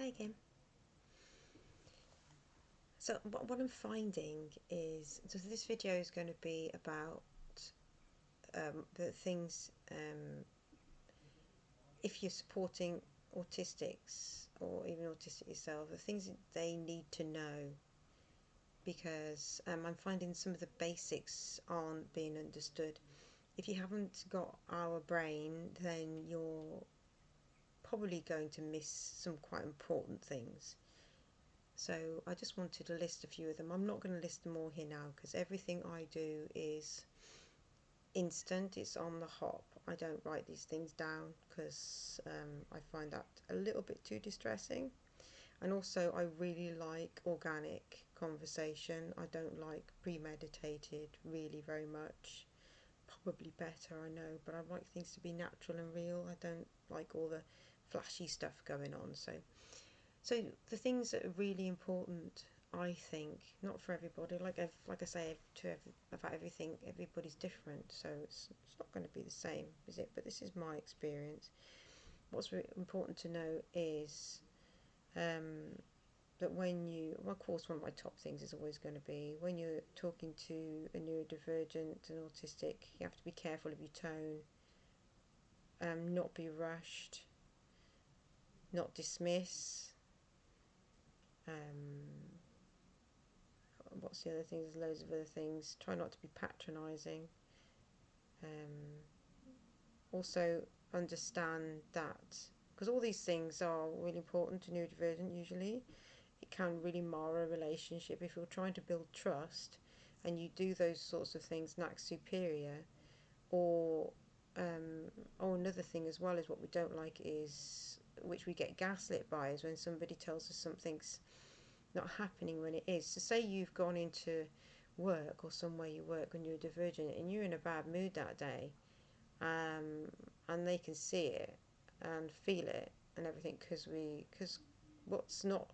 Hi again. So what I'm finding is, so this video is going to be about the things, if you're supporting autistics or even autistic yourself, the things that they need to know, because I'm finding some of the basics aren't being understood. If you haven't got our brain, then you're probably going to miss some quite important things. So I just wanted to list a few of them. I'm not going to list them all here now because everything I do is instant, it's on the hop. I don't write these things down because I find that a little bit too distressing. And also, I really like organic conversation. I don't like premeditated really very much. Probably better, I know, but I like things to be natural and real. I don't like all the flashy stuff going on. So the things that are really important, I think, not for everybody. Like I say, about everything, everybody's different, so it's not going to be the same, is it? But this is my experience. What's really important to know is that when you, well, of course, one of my top things is always going to be when you're talking to a neurodivergent and autistic, you have to be careful of your tone, not be rushed, not dismiss. Um, what's the other thing? There's loads of other things. Try not to be patronising. Um, Also understand that, because all these things are really important to neurodivergent usually, it can really mar a relationship if you're trying to build trust and you do those sorts of things and act superior. Or another thing as well is what we don't like is, which we get gaslit by, is when somebody tells us something's not happening when it is. So say you've gone into work or somewhere you work when you're divergent and you're in a bad mood that day, um, and they can see it and feel it and everything, because what's not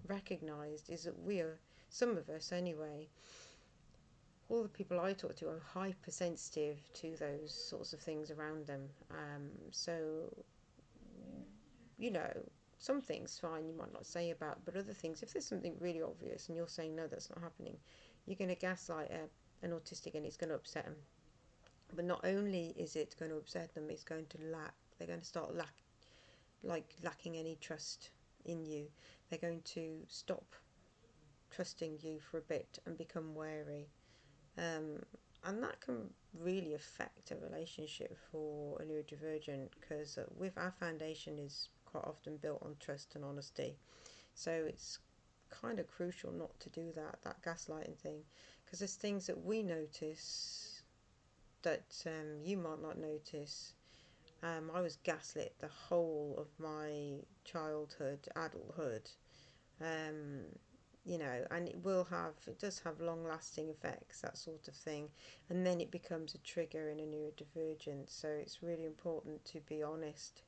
recognised is that we are, some of us anyway, all the people I talk to are hypersensitive to those sorts of things around them. So you know, some things fine you might not say about, but other things, if there's something really obvious and you're saying no, that's not happening, you're going to gaslight an autistic and it's going to upset them. But not only is it going to upset them, it's going to lack. They're going to start lacking any trust in you. They're going to stop trusting you for a bit and become wary. Um, and that can really affect a relationship for a neurodivergent, because with our foundation is quite often built on trust and honesty. So it's kind of crucial not to do that gaslighting thing, because there's things that we notice that you might not notice. I was gaslit the whole of my childhood, adulthood, um, and it does have long lasting effects, that sort of thing. And then it becomes a trigger in a neurodivergent. So it's really important to be honest.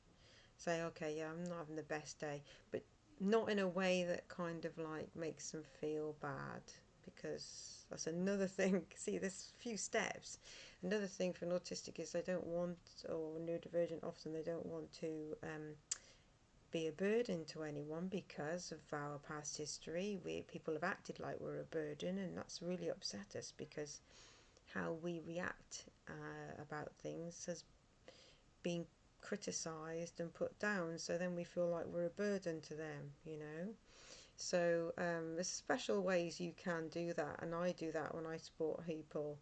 Say, okay, yeah, I'm not having the best day, but not in a way that kind of like makes them feel bad, because that's another thing. See, there's a few steps. Another thing for an autistic is they don't want, or neurodivergent often, they don't want to be a burden to anyone because of our past history. People have acted like we're a burden, and that's really upset us, because how we react about things has been criticised and put down. So then we feel like we're a burden to them. So there's special ways you can do that, and I do that when I support people.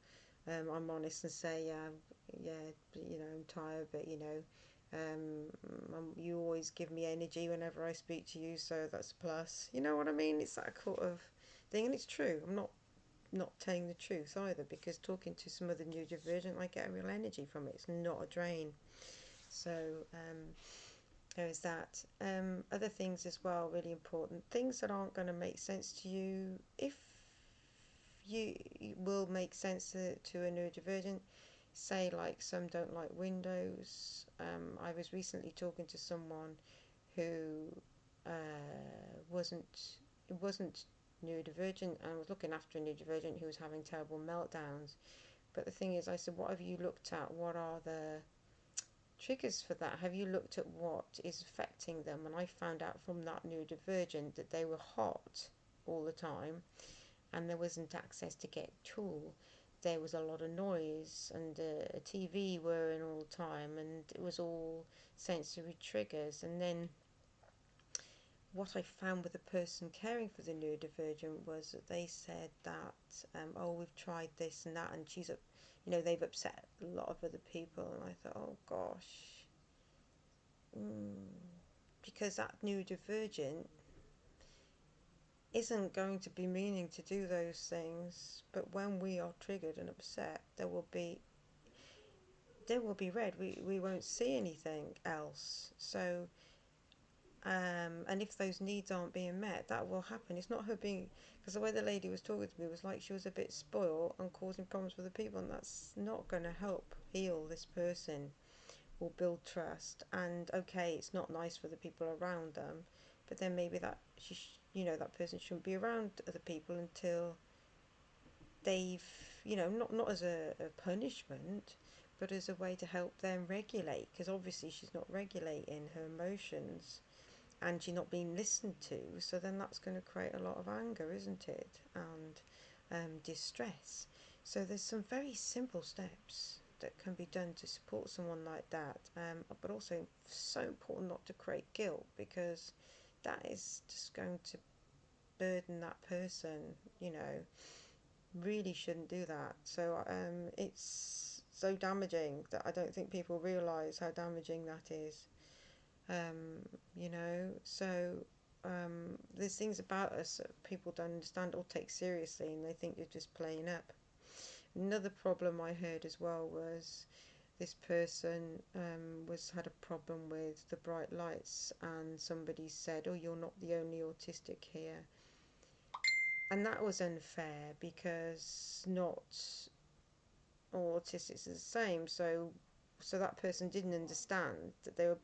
I'm honest and say, yeah, I'm tired, but you always give me energy whenever I speak to you, so that's a plus. You know what I mean? It's that sort of thing, and it's true. I'm not telling the truth either, because talking to some other neurodivergent, I get a real energy from it. It's not a drain. So there is that. Other things as well, really important. Things that aren't going to make sense to you, if you will make sense to a neurodivergent. Say, like, some don't like windows. I was recently talking to someone who wasn't it wasn't neurodivergent, and was looking after a neurodivergent who was having terrible meltdowns. But the thing is, I said, what have you looked at? What are the triggers for that. Have you looked at what is affecting them? And I found out from that neurodivergent that they were hot all the time and there wasn't access to get cool. There was a lot of noise and a TV whirring all the time, and it was all sensory triggers. And then what I found with the person caring for the neurodivergent was that they said that, oh, we've tried this and that, and they've upset a lot of other people. And I thought, oh gosh, because that neurodivergent isn't going to be meaning to do those things, but when we are triggered and upset, there will be red. We won't see anything else. So and if those needs aren't being met, that will happen. It's not her being, because the way the lady was talking to me was like she was a bit spoiled and causing problems for the people, and that's not going to help heal this person or build trust. And okay, it's not nice for the people around them, but then maybe that person shouldn't be around other people until they've, not as a punishment, but as a way to help them regulate, because obviously she's not regulating her emotions and she's not being listened to, so then that's going to create a lot of anger, isn't it? And distress. So there's some very simple steps that can be done to support someone like that, but also so important not to create guilt, because that is just going to burden that person, you know, really shouldn't do that. So it's so damaging that I don't think people realise how damaging that is. So there's things about us that people don't understand or take seriously, and they think you're just playing up. Another problem I heard as well was this person had a problem with the bright lights, and somebody said, "Oh, you're not the only autistic here," and that was unfair because not all autistics are the same. So that person didn't understand that they were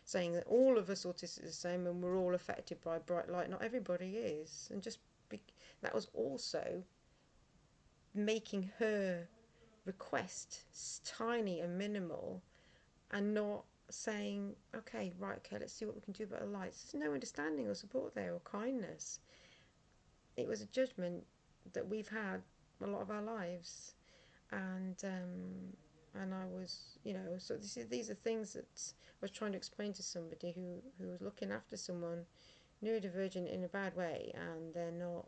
saying that all of us autistics are the same and we're all affected by bright light. Not everybody is, and that was also making her request tiny and minimal, and not saying, okay, right, okay, let's see what we can do about the lights. There's no understanding or support there or kindness. It was a judgment that we've had a lot of our lives, and I was, so these are things that I was trying to explain to somebody who was looking after someone neurodivergent in a bad way, and they're not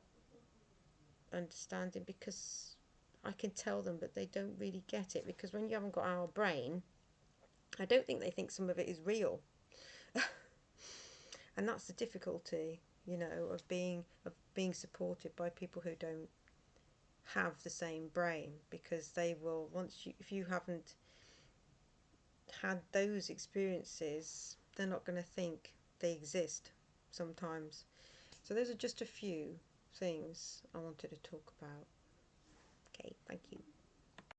understanding, because I can tell them, but they don't really get it, because when you haven't got our brain, I don't think they think some of it is real. And that's the difficulty, of being supported by people who don't have the same brain, because they will, if you haven't had those experiences, they're not going to think they exist sometimes. So those are just a few things I wanted to talk about. Okay, thank you.